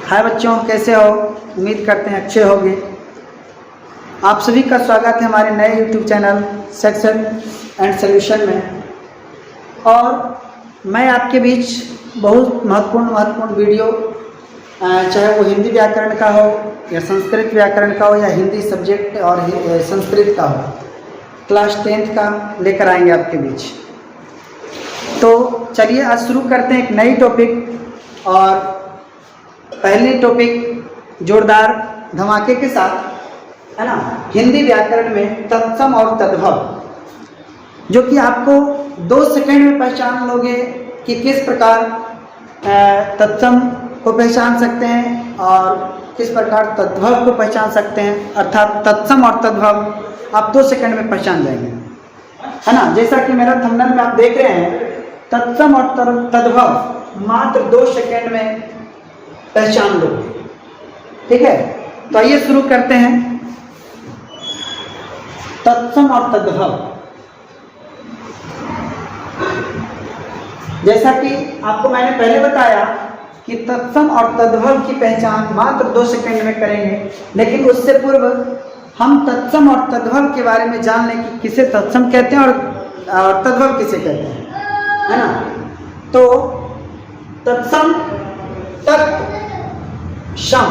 हाय बच्चों, कैसे हो? उम्मीद करते हैं अच्छे होंगे। आप सभी का स्वागत है हमारे नए YouTube channel section and solution में। और मैं आपके बीच बहुत महत्वपूर्ण वीडियो, चाहे वो हिंदी व्याकरण का हो या संस्कृत व्याकरण का हो या हिंदी सब्जेक्ट और संस्कृत का हो, क्लास 10th का लेकर आएंगे आपके बीच। तो चलिए आज शुरू करते हैं एक नई टॉपिक। और पहले टॉपिक जोरदार धमाके के साथ, है ना, हिंदी व्याकरण में तत्सम और तद्भव, जो कि आपको 2 सेकंड में पहचान लोगे कि किस प्रकार तत्सम को पहचान सकते हैं और किस प्रकार तद्भव को पहचान सकते हैं। अर्थात तत्सम और तद्भव आप 2 सेकंड में पहचान जाएंगे, है ना। जैसा कि मेरा थंबनेल में आप देख रहे हैं, तत्सम और तद्भव मात्र 2 सेकंड में पहचान लोगे। ठीक है, तो आइए शुरू करते हैं। तत्सम और तद्भव, जैसा कि आपको मैंने पहले बताया कि तत्सम और तद्भव की पहचान मात्र 2 सेकंड में करेंगे, लेकिन उससे पूर्व हम तत्सम और तद्भव के बारे में जान लें कि किसे तत्सम कहते हैं और तद्भव किसे कहते हैं, है ना। तो तत्सम तत् शम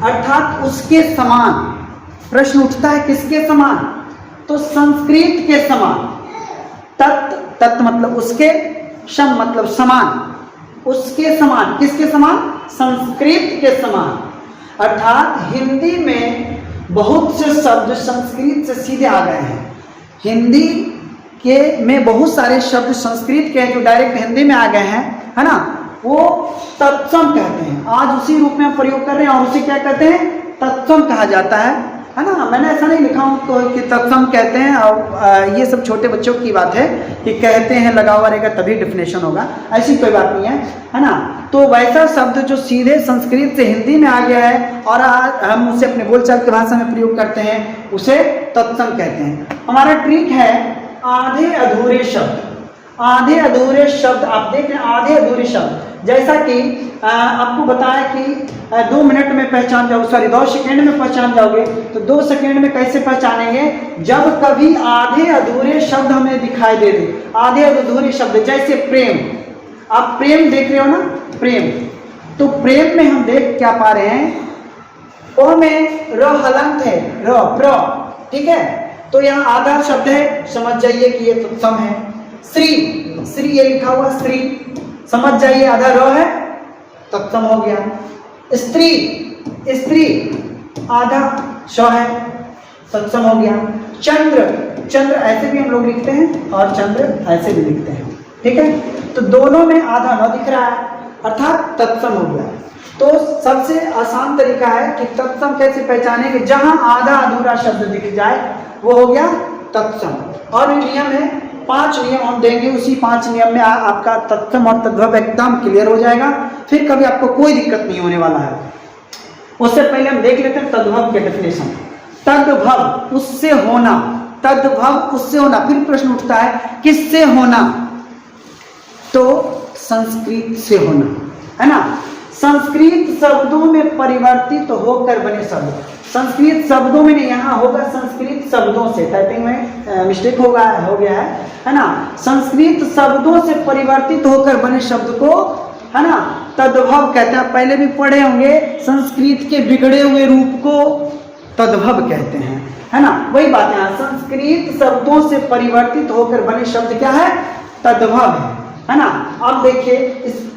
अर्थात उसके समान। प्रश्न उठता है किसके समान? तो संस्कृत के समान। तत् मतलब उसके, शम मतलब समान। उसके समान, किसके समान? संस्कृत के समान। अर्थात हिंदी में बहुत से शब्द संस्कृत से सीधे आ गए हैं। हिंदी के में बहुत सारे शब्द संस्कृत के हैं जो डायरेक्ट हिंदी में आ गए हैं, है ना। वो तत्सम कहते हैं। आज उसी रूप में हम प्रयोग कर रहे हैं और उसे क्या कहते हैं? तत्सम कहा जाता है ना। मैंने ऐसा नहीं लिखा हूँ कि तत्सम कहते हैं, और ये सब छोटे बच्चों की बात है कि कहते हैं लगा हुआ रहेगा तभी डेफिनेशन होगा, ऐसी कोई बात नहीं है ना। तो वैसा शब्द जो सीधे संस्कृत से हिंदी में आ गया है और हम उसे अपने बोलचाल की भाषा में प्रयोग करते हैं, उसे तत्सम कहते हैं। हमारा ट्रिक है आधे अधूरे शब्द। आधे अधूरे शब्द आप देख रहे हैं, आधे अधूरे शब्द, जैसा कि आपको बताया कि 2 मिनट में पहचान जाओगे, सॉरी 2 सेकेंड में पहचान जाओगे। तो 2 सेकेंड में कैसे पहचानेंगे? जब कभी आधे अधूरे शब्द हमें दिखाई दे दे। आधे अधूरे शब्द जैसे प्रेम, आप प्रेम देख रहे हो ना, प्रेम। तो प्रेम में हम देख क्या पा रहे हैं? ओ में र हलंत है, र प्र, ठीक है। तो यहाँ आधा शब्द है, समझ जाइए कि ये तत्सम है। श्री, श्री ये लिखा हुआ श्री, समझ जाइए आधा र है, तत्सम हो गया। स्त्री, स्त्री आधा श है, तत्सम हो गया। चंद्र, चंद्र ऐसे भी हम लोग लिखते हैं और चंद्र ऐसे भी लिखते हैं, ठीक है। तो दोनों में आधा न दिख रहा है, अर्थात तत्सम हो गया। तो सबसे आसान तरीका है कि तत्सम कैसे पहचानेंगे? जहां आधा अधूरा शब्द दिख जाए वो हो गया तत्सम। और नियम है, 5 नियम हम देंगे, उसी 5 नियम में आपका तत्सम और तद्भव एकदम क्लियर हो जाएगा। फिर कभी आपको कोई दिक्कत नहीं होने वाला है। उससे पहले हम देख लेते हैं तद्भव के डेफिनेशन। तद्भव उससे होना, तद्भव उससे होना। फिर प्रश्न उठता है किससे होना? तो संस्कृत से होना, है ना। संस्कृत शब्दों में परिवर्तित होकर बने शब्द। संस्कृत शब्दों में नहीं, यहाँ होगा संस्कृत शब्दों से। टाइपिंग में मिस्टेक हो गया है ना। संस्कृत शब्दों से परिवर्तित होकर बने शब्द को, है ना, तद्भव कहते हैं। पहले भी पढ़े होंगे, संस्कृत के बिगड़े हुए रूप को तद्भव कहते हैं, है ना। वही बात है, संस्कृत शब्दों से परिवर्तित होकर बने शब्द क्या है? तद्भव है ना। अब देखिए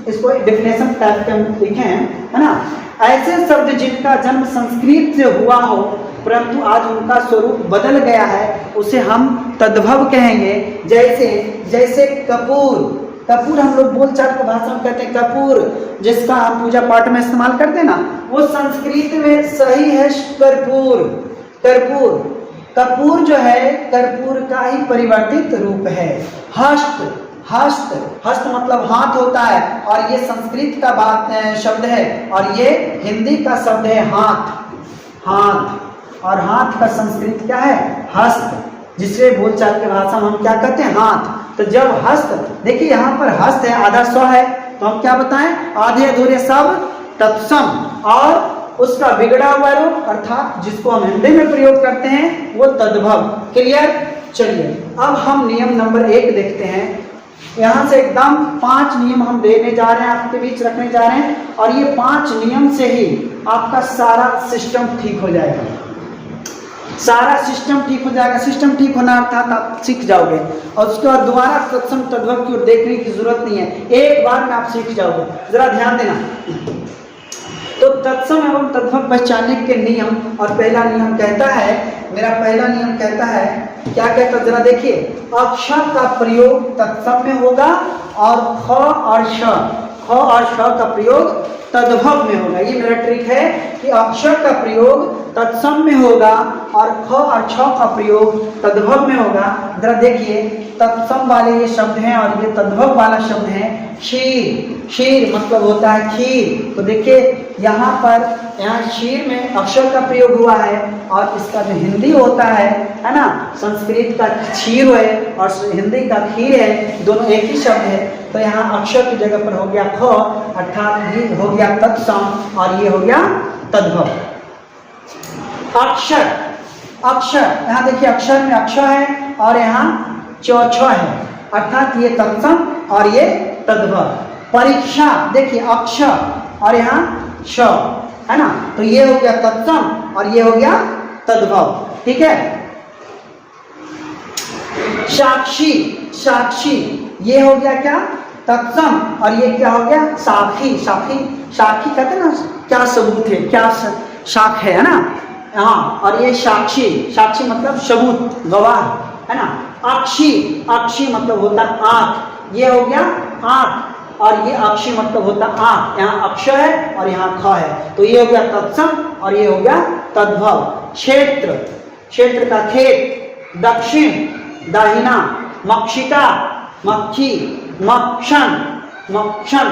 इसको डेफिनेशन टाइप के हम लिखे हैं, है ना। ऐसे शब्द जिनका जन्म संस्कृत से हुआ हो परंतु आज उनका स्वरूप बदल गया है, उसे हम तद्भव कहेंगे। जैसे कपूर, कपूर हम लोग बोलचाल की भाषा में कहते हैं कपूर, जिसका हम पूजा पाठ में इस्तेमाल करते हैं ना, वो संस्कृत में सही है कर्पूर। कर्पूर, कपूर जो है कर्पूर का ही परिवर्तित रूप है। हस्त, हस्त, हस्त मतलब हाथ होता है, और ये संस्कृत का बात शब्द है और ये हिंदी का शब्द है हाथ। हाथ, और हाथ का संस्कृत क्या है? हस्त, जिससे बोलचाल की भाषा में हम क्या कहते हैं? हाथ। तो जब हस्त, देखिए यहाँ पर हस्त है, आधा स्व है, तो हम क्या बताएं? आधे अधूरे शब्द तत्सम और उसका बिगड़ा हुआ रूप अर्थात जिसको हम हिंदी में प्रयोग करते हैं वो तद्भव। क्लियर? चलिए अब हम नियम नंबर 1 देखते हैं। यहाँ से एकदम 5 नियम हम देने जा रहे हैं, आपके बीच रखने जा रहे हैं, और ये 5 नियम से ही आपका सारा सिस्टम ठीक हो जाएगा। सारा सिस्टम ठीक हो जाएगा। सिस्टम ठीक होना अर्थात आप सीख जाओगे और उसके बाद दोबारा तत्सम तद्भव की ओर देखने की जरूरत नहीं है, एक बार में आप सीख जाओगे। जरा ध्यान देना। तो तत्सम एवं तद्भव पहचानने के नियम, और पहला नियम कहता है, मेरा पहला नियम कहता है, क्या कहता है जरा देखिए, अक्षर का प्रयोग तत्सम में होगा और ख और श का प्रयोग तद्भव में होगा। ये मेरा ट्रिक है कि अक्षर का प्रयोग तत्सम में होगा और ख और छ का प्रयोग तद्भव में होगा। जरा देखिए, तत्सम वाले ये शब्द हैं और ये तद्भव वाला शब्द है क्षीर। क्षीर मतलब होता है खीर। तो देखिए यहाँ क्षीर में अक्षर का प्रयोग हुआ है और इसका जो हिंदी होता है ना, संस्कृत का क्षीर है और हिंदी का खीर है, दोनों एक ही शब्द है। तो यहाँ अक्षर की जगह पर हो गया ख, अर्थात ये हो गया तत्सम और ये हो गया तद्भव। अक्षर, अक्षर यहाँ देखिए, अक्षर में अक्षर है और यहाँ छ है, अर्थात ये तत्सम और ये तद्भव। परीक्षा देखिए, अक्षर और यहाँ श है ना, तो ये हो गया तत्सम और ये हो गया तद्भव। ठीक है। साक्षी, साक्षी ये हो गया क्या, तत्सम, और ये क्या हो गया साक्षी। साक्षी, साक्षी कहते हैं ना, क्या सबूत है, क्या साक्ष्य है ना, हाँ, और ये साक्षी, साक्षी मतलब सबूत, गवाह है ना। अक्षी, अक्षी मतलब होता आंख, ये हो गया आंख, और ये अक्षी मतलब होता आंख। यहाँ अक्षर है और यहाँ ख है, तो ये हो गया तत्सम और ये हो गया तद्भव। क्षेत्र, क्षेत्र का खेत। दक्षिण, दाहिना। मक्षिका, मक्खी। मक्षण, मक्षण,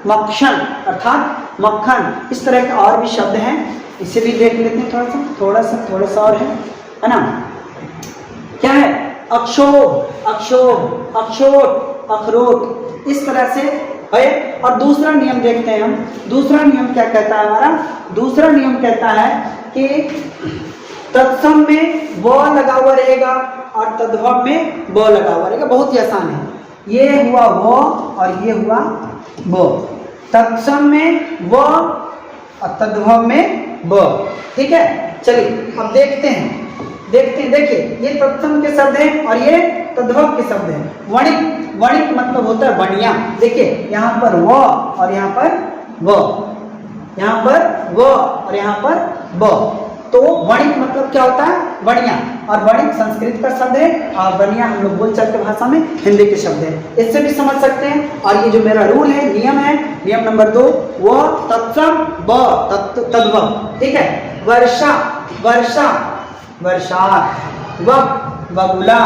मक्षण अर्थात मक्खन। इस तरह के और भी शब्द हैं, इसे भी देख लेते हैं थोड़ा सा और है ना। क्या है, अक्षोभ, अक्षोभ, अक्षोट, अखरोट, इस तरह से है। और दूसरा नियम देखते हैं हम। दूसरा नियम क्या कहता है हमारा, दूसरा नियम कहता है कि तत्सम में व लगा हुआ रहेगा और तद्भव में ब लगा हुआ रहेगा। बहुत ही आसान है, ये हुआ व और ये हुआ ब। तत्सम में व और तद्भव में ब। ठीक है, चलिए अब देखते हैं, देखिए ये तत्सम के शब्द हैं और ये तद्भव के शब्द हैं। वणिक, वणिक मतलब होता है बढ़िया। देखिए यहाँ पर व और यहाँ पर व, यहाँ पर व और यहाँ पर ब, तो वणिक मतलब क्या होता है, बढ़िया। और वणिक संस्कृत का शब्द है और बढ़िया हम लोग बोल सकते भाषा में हिंदी के शब्द है। इससे भी समझ सकते हैं। और ये जो मेरा रूल है, नियम है, नियम नंबर 2, व तत्सम ब तद्भव। ठीक है। वर्षा, वर्षा, बरसात। वक, बगुला।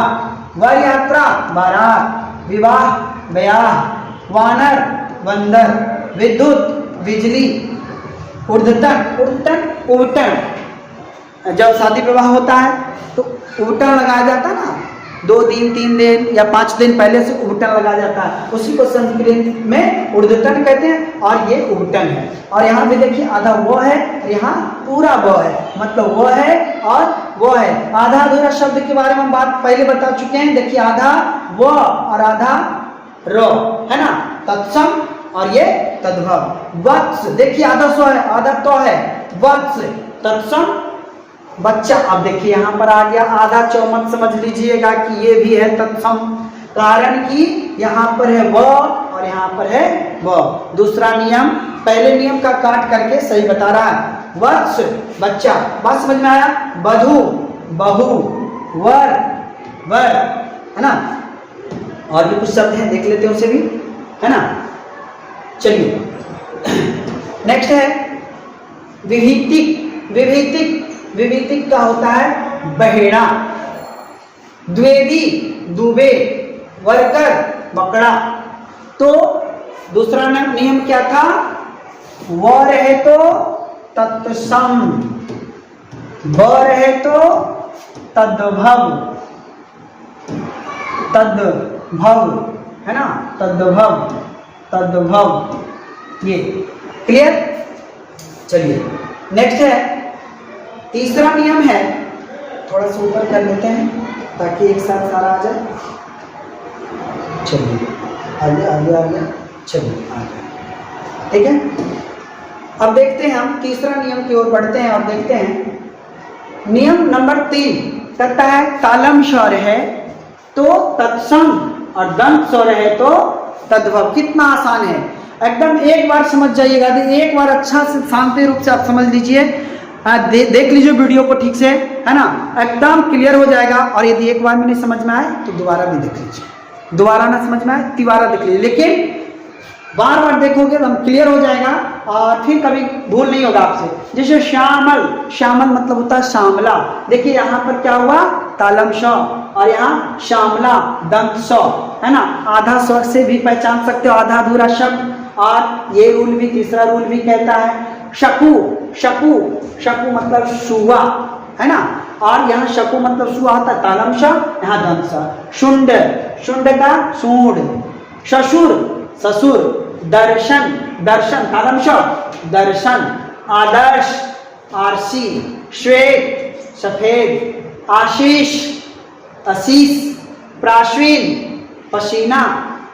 वर यात्रा, बारात। विवाह, ब्याह। वानर, बंदर। विद्युत, बिजली। ऊर्ध्वतन, ऊर्ध्वतन, उबटन। जब शादी विवाह होता है तो उबटन लगाया जाता है ना, 2 दिन 3 दिन या 5 दिन पहले से उबटन लगाया जाता है, उसी को संस्कृत में ऊर्ध्वतन कहते हैं और ये उबटन है। और यहाँ भी देखिए आधा वो है और यहाँ पूरा वो है, मतलब वो है और वो है। आधा अधूरा शब्द के बारे में हम बात पहले बता चुके हैं। देखिए आधा वो और आधा रो है ना, तत्सम और ये तद्भव। वत्स, देखिए आधा सो है आधा तो है, वत्स तत्सम। बच्चा, अब देखिए यहाँ पर आ गया आधा चौ, मत समझ लीजिएगा कि ये भी है तत्सम, कारण कि यहाँ पर है व और यहाँ पर है व। दूसरा नियम पहले नियम का काट करके सही बता रहा है। वत्स, बच्चा, बात समझ में आया। बधू, बहू। वर, वर, है ना। और भी कुछ शब्द हैं, देख लेते हैं उसे भी, है ना। चलिए नेक्स्ट है विभीतिक। विभीतिक, विभीतिक का होता है बहेड़ा। द्वेदी, दुबे। वर्कर, बकड़ा। तो दूसरा नियम क्या था, व रहे तो तत्सम, ब रहे तो तद्भव, तद्भव है ना, तद्भव, तद्भव। ये क्लियर। चलिए नेक्स्ट है तीसरा नियम है, थोड़ा सा ऊपर कर लेते हैं ताकि एक साथ सारा आ जाए। चलिए आगे आगे आगे, चलिए आगे, ठीक है। अब देखते हैं हम तीसरा नियम की ओर बढ़ते हैं और देखते हैं नियम नंबर 3 कहता है तालम स्वर है तो तत्सम और दंत स्वर है तो तद्भव। कितना आसान है, एकदम एक बार समझ जाइएगा, एक बार अच्छा से शांति रूप से आप समझ लीजिए, देख लीजिए वीडियो को ठीक से, है ना, एकदम क्लियर हो जाएगा। और यदि एक बार में नहीं समझ में आए तो दोबारा भी देख लीजिए, दोबारा ना समझ में आए तिबारा देख लीजिए, लेकिन बार बार देखोगे तो हम क्लियर हो जाएगा और फिर कभी भूल नहीं होगा आपसे। जैसे श्यामल, श्यामल मतलब होता है श्यामला। देखिए यहाँ पर क्या हुआ, तालम श और यहाँ श्यामला दंत स, है ना। आधा स्वर से भी पहचान सकते हो, आधा अधूरा शब्द। और ये रूल भी, तीसरा रूल भी कहता है शकु, शकु, शकु मतलब शुआ, है ना। और यहाँ शकु मतलब शुआ होता है तालम श, यहाँ दंत स। शुंड, शुंड का सूंड। ससुर, ससुर। दर्शन, दर्शन तालम श दर्शन। आदर्श, आरसी। श्वेत, सफेद। आशीष, आशीष। प्राश्विन, पसीना।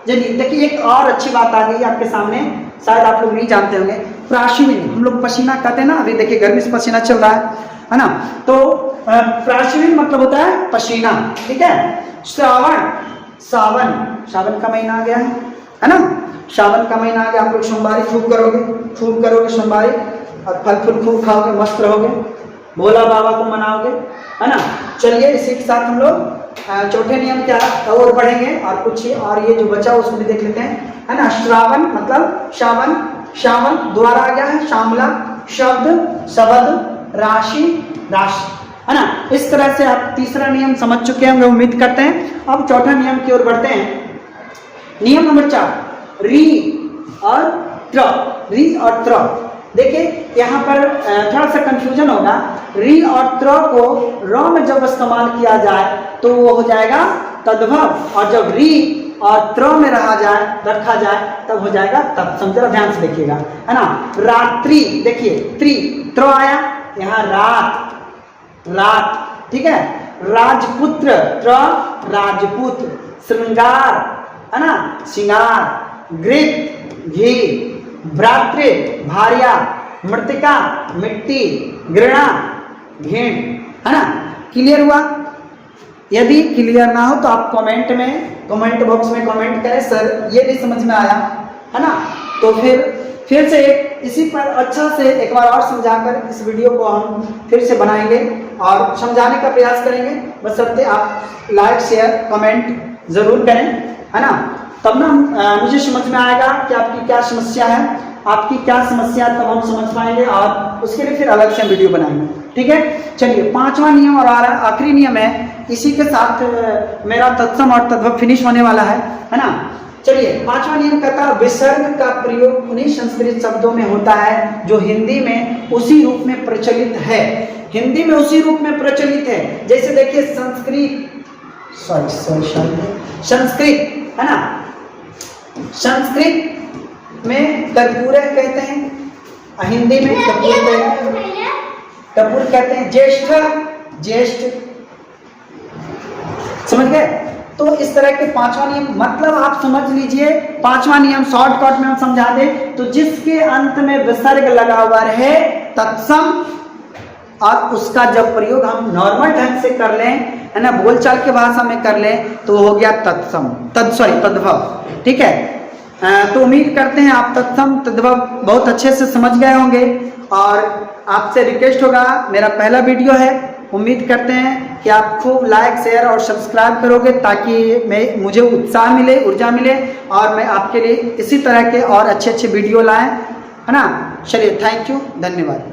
चलिए देखिए एक और अच्छी बात आ गई आपके सामने, शायद आप लोग नहीं जानते होंगे। प्राश्विन हम लोग पसीना कहते हैं ना, अभी देखिए गर्मी से पसीना चल रहा है ना। तो प्राश्विन मतलब होता है पसीना, ठीक है। श्रावण, सावन, सावन का महीना आ गया है ना। सावन का महीना आ गया, आप लोग सोमवारी खूब करोगे, खूब करोगे सोमवारी, और फल फूल खूब खाओगे, मस्त रहोगे, भोला बाबा को मनाओगे, है ना। चलिए इसी के साथ हम लोग चौथे नियम क्या और बढ़ेंगे, और कुछ और ये जो बचा उसको भी देख लेते हैं, है ना। श्रावण मतलब श्रावण, श्रावण द्वारा आ गया है। श्यामला शब्द, शब्द। राशि, राशि, है ना। इस तरह से आप तीसरा नियम समझ चुके होंगे, उम्मीद करते हैं। अब चौथा नियम की ओर बढ़ते हैं। नियम नंबर 4 री और त्र, री और त्र। देखिए यहाँ पर थोड़ा सा कंफ्यूजन होगा। री और त्र को र में जब इस्तेमाल किया जाए तो वो हो जाएगा तद्भव, और जब री और त्र में रखा जाए तब हो जाएगा तत्सम। जरा ध्यान से देखिएगा, है ना। रात्रि, देखिए त्रि, त्र आया, यहाँ रात, रात, ठीक है। राजपुत्र, त्र राजपुत्र। श्रृंगार, है ना, श्रृंगार। घृत, घी। भ्रातृ, भार्या। मृतिका, मिट्टी। घृणा, घृण, है ना। क्लियर हुआ? यदि क्लियर ना हो तो आप कमेंट में, कमेंट बॉक्स में कमेंट करें, सर ये नहीं समझ में आया, है ना। तो फिर से इसी पर अच्छा से एक बार और समझाकर इस वीडियो को हम फिर से बनाएंगे और समझाने का प्रयास करेंगे। बशर्ते आप लाइक शेयर कमेंट जरूर करें, है ना। तब ना मुझे समझ में आएगा कि आपकी क्या समस्या है, आपकी क्या समस्या, तब हम समझ पाएंगे और उसके लिए फिर अलग से वीडियो बनाएंगे, ठीक है। चलिए 5वां नियम और आखिरी नियम है, इसी के साथ मेरा तत्सम और तद्भव फिनिश होने वाला है ना। चलिए 5वां नियम कहता है विसर्ग का प्रयोग उन्हीं संस्कृत शब्दों में होता है जो हिंदी में उसी रूप में प्रचलित है। हिंदी में उसी रूप में प्रचलित है। जैसे देखिए संस्कृत, है ना। संस्कृत में कर्पूर कहते हैं, हिंदी में कपूर कहते हैं। ज्येष्ठ, ज्येष्ठ, समझ गए। तो इस तरह के 5वां नियम, मतलब आप समझ लीजिए 5वां नियम शॉर्टकट में हम समझा दें तो जिसके अंत में विसर्ग लगा हुआ है तत्सम, और उसका जब प्रयोग हम नॉर्मल ढंग से कर लें, है ना, बोलचाल की भाषा में कर लें तो हो गया तत्सम, तद्भव, ठीक है। तो उम्मीद करते हैं आप तत्सम तद्भव बहुत अच्छे से समझ गए होंगे, और आपसे रिक्वेस्ट होगा, मेरा पहला वीडियो है, उम्मीद करते हैं कि आप खूब लाइक शेयर और सब्सक्राइब करोगे ताकि मुझे उत्साह मिले, ऊर्जा मिले, और मैं आपके लिए इसी तरह के और अच्छे अच्छे वीडियो लाएं, है ना। चलिए थैंक यू, धन्यवाद।